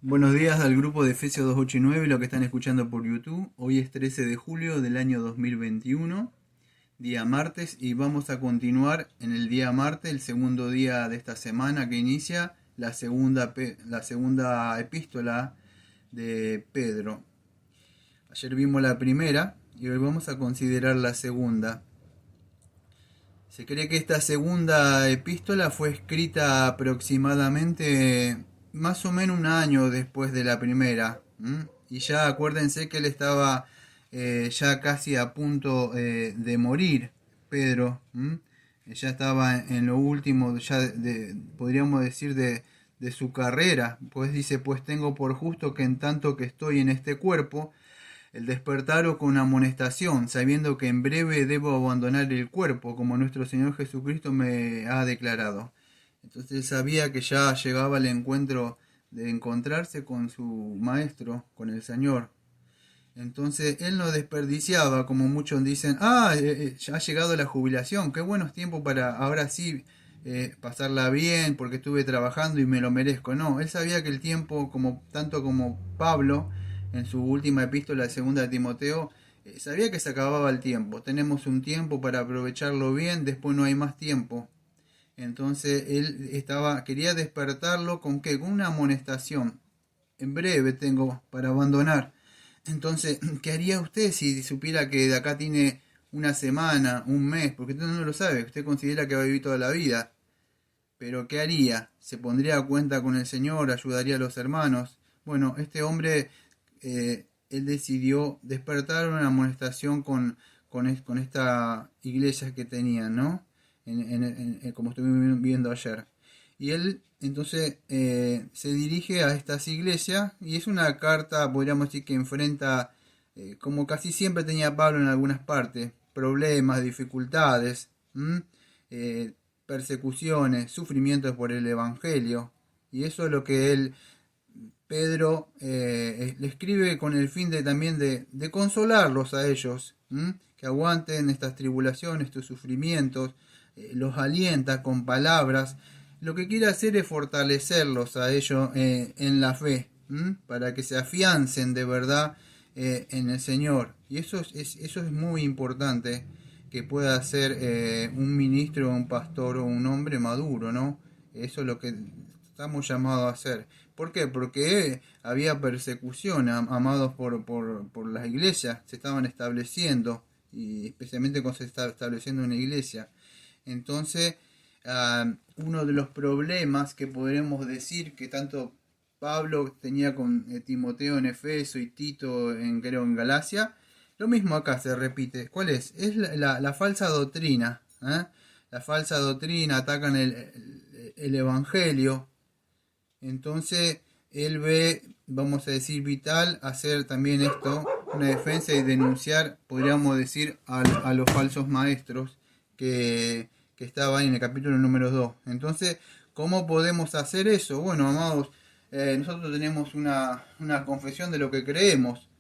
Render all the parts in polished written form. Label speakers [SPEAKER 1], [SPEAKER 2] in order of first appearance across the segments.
[SPEAKER 1] Buenos días al grupo de Efesios 289 y lo que están escuchando por YouTube. Hoy es 13 de julio del año 2021, día martes, y vamos a continuar en el día martes, el segundo día de esta semana que inicia la segunda epístola de Pedro. Ayer vimos la primera y hoy vamos a considerar la segunda. Se cree que esta segunda epístola fue escrita aproximadamente más o menos un año después de la primera. Y ya acuérdense que él estaba ya casi a punto de morir, Pedro. Ya estaba en lo último, ya podríamos decir, de su carrera. Pues dice, pues tengo por justo que en tanto que estoy en este cuerpo, el despertaros con amonestación, sabiendo que en breve debo abandonar el cuerpo, como nuestro Señor Jesucristo me ha declarado. Entonces él sabía que ya llegaba el encuentro de encontrarse con su Maestro, con el Señor. Entonces él no desperdiciaba, como muchos dicen, ya ha llegado la jubilación, qué buenos tiempos para ahora sí pasarla bien, porque estuve trabajando y me lo merezco. No, él sabía que el tiempo, como tanto como Pablo, en su última epístola de segunda de Timoteo, sabía que se acababa el tiempo. Tenemos un tiempo para aprovecharlo bien, después no hay más tiempo. Entonces él quería despertarlo con qué, con una amonestación. En breve tengo para abandonar. Entonces, ¿qué haría usted si supiera que de acá tiene una semana, un mes? Porque usted no lo sabe, usted considera que va a vivir toda la vida. Pero ¿qué haría? ¿Se pondría a cuenta con el Señor? ¿Ayudaría a los hermanos? Bueno, este hombre, él decidió despertar una amonestación con esta iglesia que tenían, ¿no? Como estuvimos viendo ayer. Y él entonces se dirige a estas iglesias y es una carta, podríamos decir, que enfrenta, como casi siempre tenía Pablo en algunas partes, problemas, dificultades, persecuciones, sufrimientos por el Evangelio. Y eso es lo que Pedro, le escribe con el fin de también de consolarlos a ellos, que aguanten estas tribulaciones, estos sufrimientos, los alienta con palabras. Lo que quiere hacer es fortalecerlos a ellos en la fe, para que se afiancen de verdad en el Señor. Y eso es muy importante que pueda hacer un ministro, un pastor o un hombre maduro, ¿no? Eso es lo que estamos llamados a hacer. ¿Por qué? Porque había persecución, amados por las iglesias, se estaban estableciendo, y especialmente cuando se está estableciendo una iglesia. Entonces, uno de los problemas que podremos decir que tanto Pablo tenía con Timoteo en Efeso y Tito creo en Galacia, lo mismo acá se repite. ¿Cuál es? Es la falsa doctrina. La falsa doctrina, atacan el Evangelio. Entonces, él ve, vamos a decir, vital hacer también esto, una defensa y denunciar, podríamos decir, a los falsos maestros que estaban en el capítulo número 2. Entonces, ¿cómo podemos hacer eso? Bueno, amados, nosotros tenemos una confesión de lo que creemos.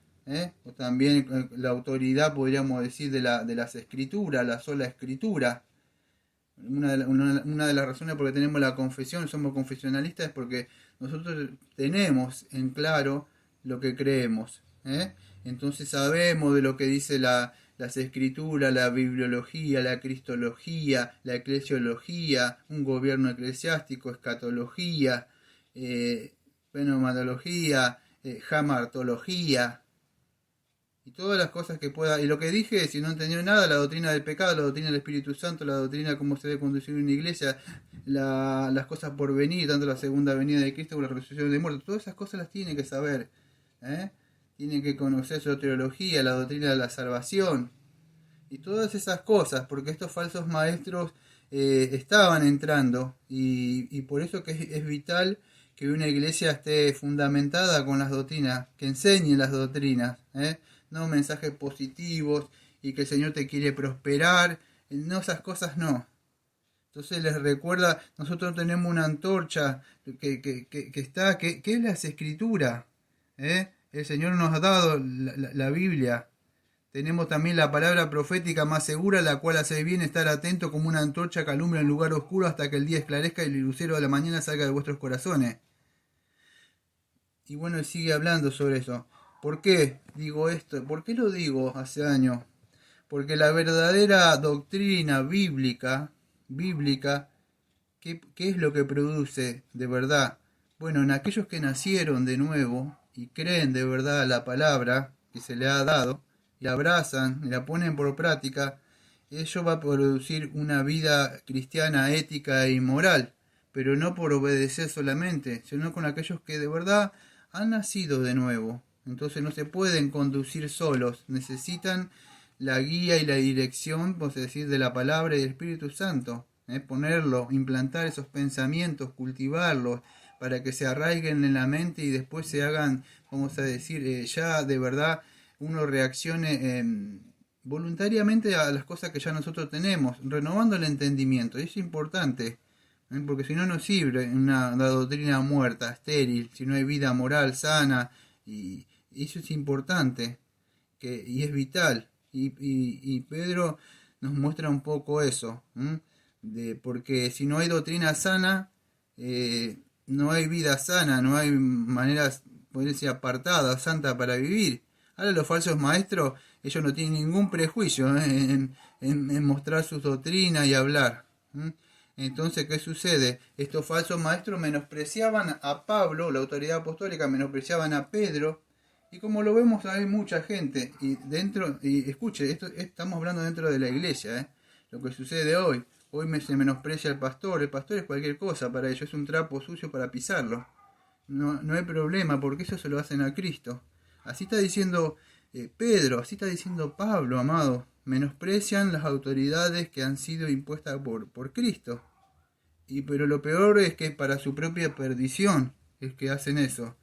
[SPEAKER 1] O también la autoridad, podríamos decir, de las escrituras, la sola escritura. Una de las razones por que tenemos la confesión, somos confesionalistas, es porque nosotros tenemos en claro lo que creemos. Entonces sabemos de lo que dice las escrituras, la bibliología, la cristología, la eclesiología, un gobierno eclesiástico, escatología, fenomenología, jamartología, y todas las cosas que pueda. Y lo que dije, si no entendió nada, la doctrina del pecado, la doctrina del Espíritu Santo, la doctrina de cómo se debe conducir una iglesia, las cosas por venir, tanto la segunda venida de Cristo como la resurrección de muertos, todas esas cosas las tienen que saber. Tienen que conocer su teología, la doctrina de la salvación, y todas esas cosas, porque estos falsos maestros estaban entrando, y por eso que es vital que una iglesia esté fundamentada con las doctrinas, que enseñe las doctrinas, no mensajes positivos y que el Señor te quiere prosperar, no, esas cosas no. Entonces les recuerda, nosotros tenemos una antorcha que es las escrituras. El Señor nos ha dado la Biblia. Tenemos también la palabra profética más segura, la cual hace bien estar atento como una antorcha que alumbra en lugar oscuro hasta que el día esclarezca y el lucero de la mañana salga de vuestros corazones. y bueno, él sigue hablando sobre eso. ¿Por qué digo esto? ¿Por qué lo digo hace años? Porque la verdadera doctrina bíblica, ¿qué es lo que produce de verdad? Bueno, en aquellos que nacieron de nuevo y creen de verdad la palabra que se le ha dado, y la abrazan y la ponen por práctica, ello va a producir una vida cristiana ética y moral, pero no por obedecer solamente, sino con aquellos que de verdad han nacido de nuevo. Entonces no se pueden conducir solos, necesitan la guía y la dirección, por decir, de la palabra y del Espíritu Santo. Ponerlo, implantar esos pensamientos, cultivarlos, para que se arraiguen en la mente y después se hagan, vamos a decir, ya de verdad uno reaccione voluntariamente a las cosas que ya nosotros tenemos, renovando el entendimiento. Y es importante, porque si no, no sirve una doctrina muerta, estéril, si no hay vida moral sana, y eso es importante y es vital. Y Pedro nos muestra un poco eso, porque si no hay doctrina sana, no hay vida sana, no hay maneras, podría decir, apartadas, santa para vivir. Ahora los falsos maestros, ellos no tienen ningún prejuicio en mostrar sus doctrinas y hablar. Entonces, ¿qué sucede? Estos falsos maestros menospreciaban a Pablo, la autoridad apostólica, menospreciaban a Pedro, y como lo vemos hay mucha gente, y escuche, esto estamos hablando dentro de la iglesia, lo que sucede hoy. Hoy se menosprecia al pastor, el pastor es cualquier cosa para ellos, es un trapo sucio para pisarlo. No hay problema, porque eso se lo hacen a Cristo. Así está diciendo Pedro, así está diciendo Pablo, amado. Menosprecian las autoridades que han sido impuestas por Cristo. Pero lo peor es que para su propia perdición es que hacen eso.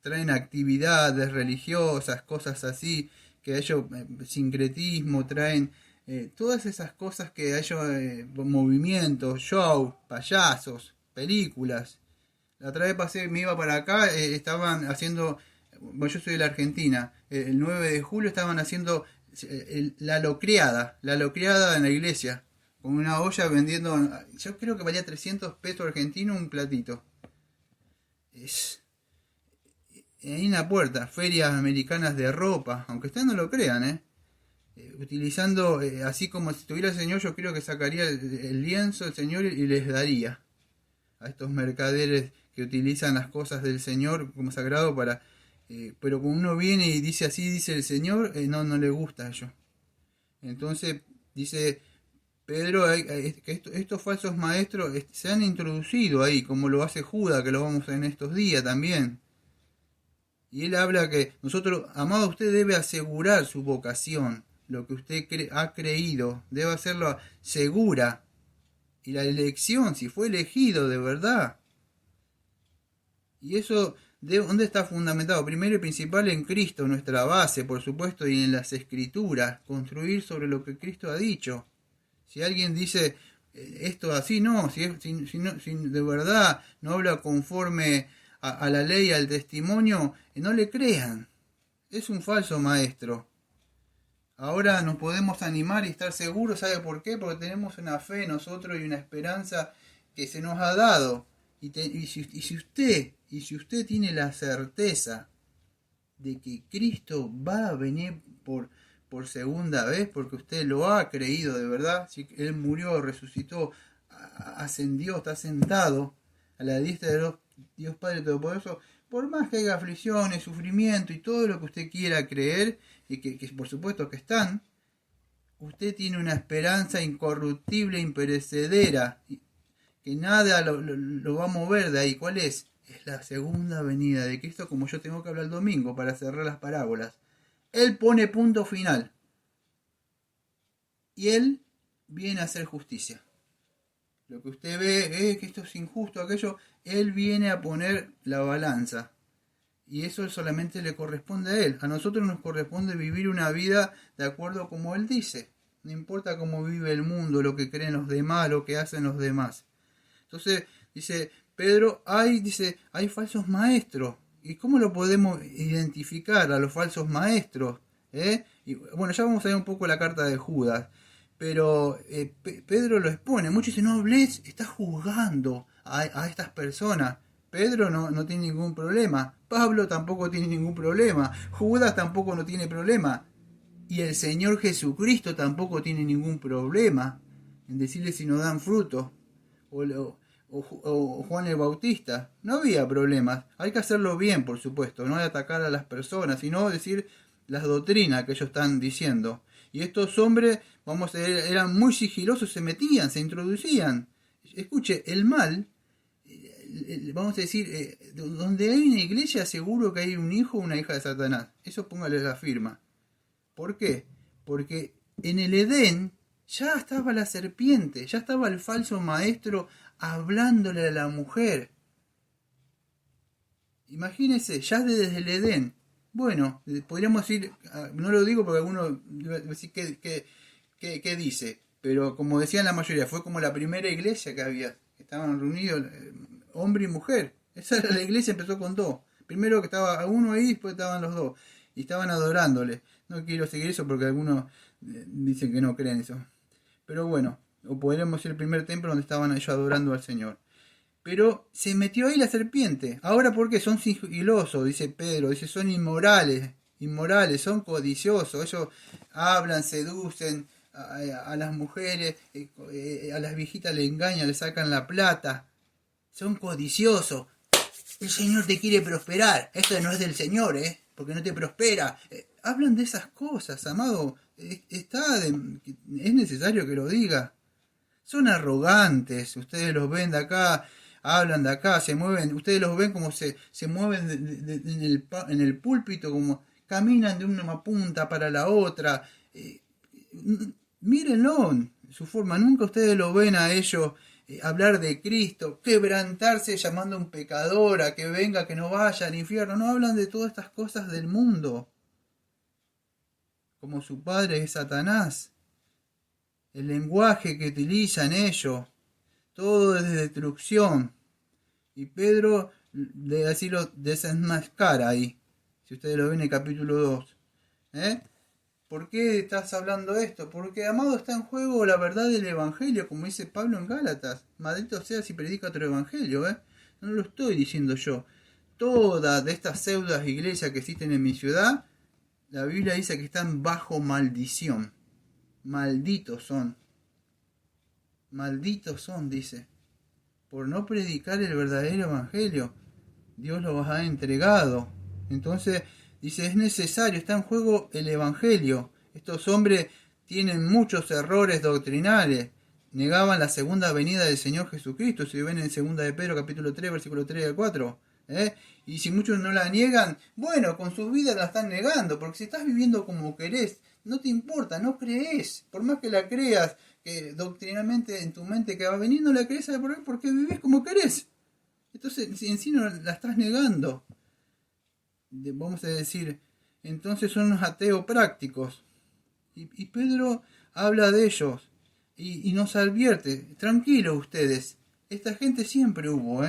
[SPEAKER 1] Traen actividades religiosas, cosas así, que a ellos, sincretismo, traen todas esas cosas que a ellos, movimientos, show, payasos, películas. La otra vez me iba para acá, estaban haciendo, bueno, yo soy de la Argentina, el 9 de julio estaban haciendo la locreada en la iglesia, con una olla vendiendo, yo creo que valía 300 pesos argentinos un platito. Ahí en la puerta, ferias americanas de ropa, aunque ustedes no lo crean, utilizando, así como si estuviera el Señor, yo creo que sacaría el lienzo el Señor y les daría a estos mercaderes que utilizan las cosas del Señor como sagrado para... pero cuando uno viene y dice así, dice el Señor, no le gusta a ellos. Entonces, dice Pedro, que estos falsos maestros se han introducido ahí, como lo hace Judas, que lo vamos a ver en estos días también. Y él habla que nosotros, amado, usted debe asegurar su vocación, lo que usted ha creído, debe hacerlo segura. Y la elección, si fue elegido de verdad. Y eso, ¿dónde está fundamentado? Primero y principal en Cristo, nuestra base, por supuesto, y en las Escrituras, construir sobre lo que Cristo ha dicho. Si alguien dice esto así, no, si de verdad no habla conforme a la ley, al testimonio, no le crean. Es un falso maestro. Ahora nos podemos animar y estar seguros, ¿sabe por qué? Porque tenemos una fe nosotros y una esperanza que se nos ha dado. Si usted tiene la certeza de que Cristo va a venir por segunda vez, porque usted lo ha creído de verdad, si Él murió, resucitó, ascendió, está sentado a la diestra de Dios Padre Todopoderoso, por más que haya aflicciones, sufrimiento y todo lo que usted quiera creer, y que por supuesto que están, usted tiene una esperanza incorruptible, imperecedera, que nada lo va a mover de ahí. ¿Cuál es? Es la segunda venida de Cristo, como yo tengo que hablar el domingo para cerrar las parábolas. Él pone punto final. Y Él viene a hacer justicia. Lo que usted ve, que esto es injusto, aquello, Él viene a poner la balanza. Y eso solamente le corresponde a Él. A nosotros nos corresponde vivir una vida de acuerdo a como Él dice. No importa cómo vive el mundo, lo que creen los demás, lo que hacen los demás. Entonces, dice Pedro, hay falsos maestros. ¿Y cómo lo podemos identificar a los falsos maestros? Y, bueno, ya vamos a ver un poco la carta de Judas. Pero Pedro lo expone. Muchos dicen, no hables, estás juzgando a estas personas. Pedro no tiene ningún problema. Pablo tampoco tiene ningún problema. Judas tampoco no tiene problema. Y el Señor Jesucristo tampoco tiene ningún problema en decirle si no dan fruto. O Juan el Bautista. No había problemas. Hay que hacerlo bien, por supuesto. No hay atacar a las personas, sino decir las doctrinas que ellos están diciendo. Y estos hombres, eran muy sigilosos, se metían, se introducían. Escuche, el mal, vamos a decir, donde hay una iglesia seguro que hay un hijo o una hija de Satanás. Eso póngale la firma. ¿Por qué? Porque en el Edén ya estaba la serpiente, ya estaba el falso maestro hablándole a la mujer. Imagínense, ya desde el Edén. Bueno, podríamos decir, no lo digo porque alguno va a decir ¿qué dice? Pero como decían la mayoría, fue como la primera iglesia que había. Estaban reunidos hombre y mujer. Esa era la iglesia, empezó con dos. Primero que estaba uno ahí, después estaban los dos. Y estaban adorándole. No quiero seguir eso porque algunos dicen que no creen eso. Pero bueno, o podríamos decir el primer templo donde estaban ellos adorando al Señor. Pero se metió ahí la serpiente. Ahora, ¿por qué? Son sigilosos, dice Pedro. Dice, son inmorales, son codiciosos. Ellos hablan, seducen a las mujeres, a las viejitas le engañan, le sacan la plata. Son codiciosos. El Señor te quiere prosperar. Esto no es del Señor, porque no te prospera. Hablan de esas cosas, amado. Es necesario que lo diga. Son arrogantes. Ustedes los ven de acá, hablan de acá, se mueven. Ustedes los ven como se mueven en el púlpito, como caminan de una punta para la otra. Mírenlo, su forma. Nunca ustedes lo ven a ellos hablar de Cristo, quebrantarse llamando a un pecador, a que venga, que no vaya al infierno. No hablan de todas estas cosas del mundo. Como su padre es Satanás. El lenguaje que utilizan ellos, todo es de destrucción. Y Pedro, de decirlo, desenmascara ahí. Si ustedes lo ven en el capítulo 2. ¿Por qué estás hablando esto? Porque, amado, está en juego la verdad del Evangelio, como dice Pablo en Gálatas. Maldito sea si predica otro Evangelio, No lo estoy diciendo yo. Todas de estas pseudas iglesias que existen en mi ciudad, la Biblia dice que están bajo maldición. Malditos son, dice, por no predicar el verdadero Evangelio. Dios los ha entregado. Entonces, dice, es necesario, está en juego el Evangelio. Estos hombres tienen muchos errores doctrinales. Negaban la segunda venida del Señor Jesucristo, si ven en 2 de Pedro capítulo 3, versículo 3 al 4. Y si muchos no la niegan, bueno, con sus vidas la están negando, porque si estás viviendo como querés, no te importa, no crees, por más que la creas, que doctrinalmente en tu mente que va a venir, no la crees, ¿sabes por qué? Porque vivís como querés. Entonces, en sí no la estás negando. Vamos a decir, entonces son unos ateos prácticos. Y Pedro habla de ellos y nos advierte, tranquilos ustedes, esta gente siempre hubo,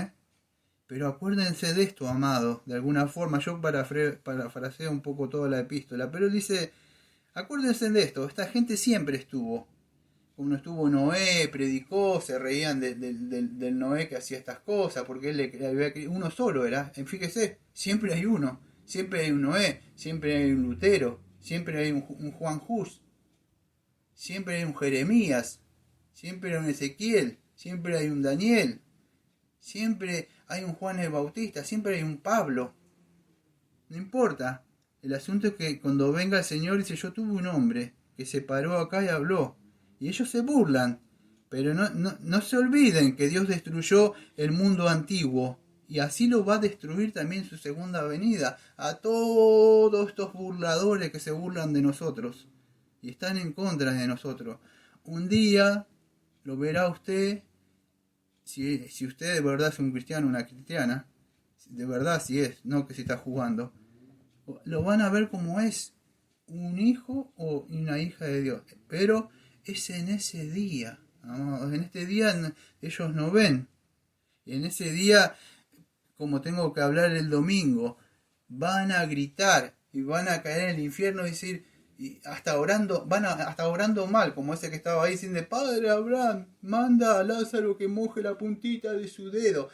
[SPEAKER 1] Pero acuérdense de esto, amados, de alguna forma. Yo parafraseo un poco toda la epístola, pero dice, acuérdense de esto, esta gente siempre estuvo. Como estuvo Noé, predicó, se reían del Noé que hacía estas cosas, porque uno solo era. Fíjese, siempre hay uno, siempre hay un Noé, siempre hay un Lutero, siempre hay un Juan Hus, siempre hay un Jeremías, siempre hay un Ezequiel, siempre hay un Daniel, siempre hay un Juan el Bautista, siempre hay un Pablo. No importa. El asunto es que cuando venga el Señor dice, yo tuve un hombre que se paró acá y habló. Y ellos se burlan. Pero no se olviden que Dios destruyó el mundo antiguo. Y así lo va a destruir también en su segunda venida. A todos estos burladores que se burlan de nosotros. Y están en contra de nosotros. Un día lo verá usted. Si usted de verdad es un cristiano o una cristiana, de verdad si es, no que se está jugando, lo van a ver como es un hijo o una hija de Dios. Pero es en ese día, amados. En este día ellos no ven. Y en ese día, como tengo que hablar el domingo, van a gritar y van a caer en el infierno y decir, y hasta orando mal, como ese que estaba ahí diciendo, Padre Abraham, manda a Lázaro que moje la puntita de su dedo.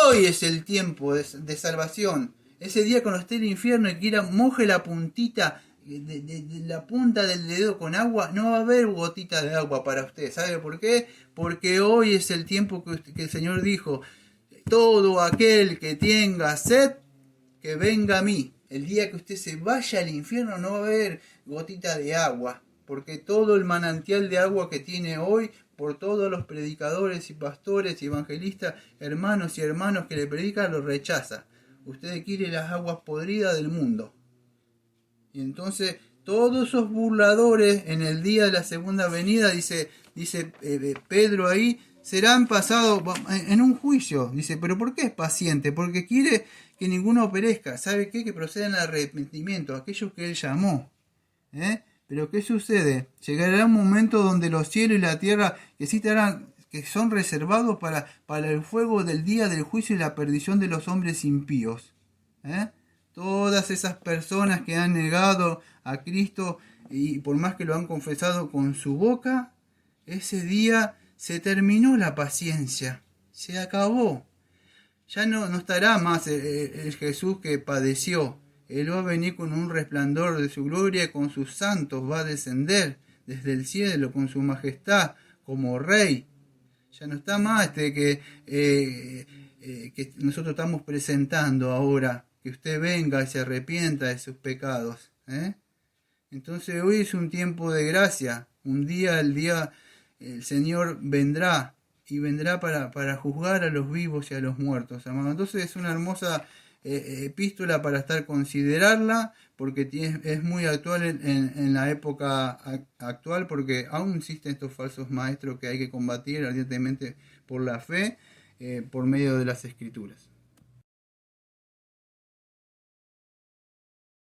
[SPEAKER 1] Hoy es el tiempo de salvación. Ese día cuando esté el infierno y quiera moje la puntita de la punta del dedo con agua, no va a haber gotita de agua para usted. ¿Sabe por qué? Porque hoy es el tiempo que el Señor dijo, todo aquel que tenga sed, que venga a mí. El día que usted se vaya al infierno no va a haber gotita de agua, porque todo el manantial de agua que tiene hoy, por todos los predicadores y pastores y evangelistas, hermanos y hermanos que le predican, lo rechaza. Usted quiere las aguas podridas del mundo. Y entonces todos esos burladores en el día de la segunda venida, dice Pedro ahí, serán pasados en un juicio. Dice, pero ¿por qué es paciente? Porque quiere que ninguno perezca. ¿Sabe qué? Que procedan al arrepentimiento, aquellos que él llamó. Pero ¿qué sucede? Llegará un momento donde los cielos y la tierra que sí estarán, que son reservados para el fuego del día del juicio y la perdición de los hombres impíos. Todas esas personas que han negado a Cristo y por más que lo han confesado con su boca, ese día se terminó la paciencia, se acabó. Ya no estará más el Jesús que padeció. Él va a venir con un resplandor de su gloria y con sus santos va a descender desde el cielo con su majestad como rey. Ya no está más que nosotros estamos presentando ahora, que usted venga y se arrepienta de sus pecados. Entonces hoy es un tiempo de gracia, el día el Señor vendrá y vendrá para juzgar a los vivos y a los muertos, amado. Entonces es una hermosa epístola para estar considerarla, porque es muy actual en la época actual, porque aún existen estos falsos maestros que hay que combatir ardientemente por la fe, por medio de las Escrituras.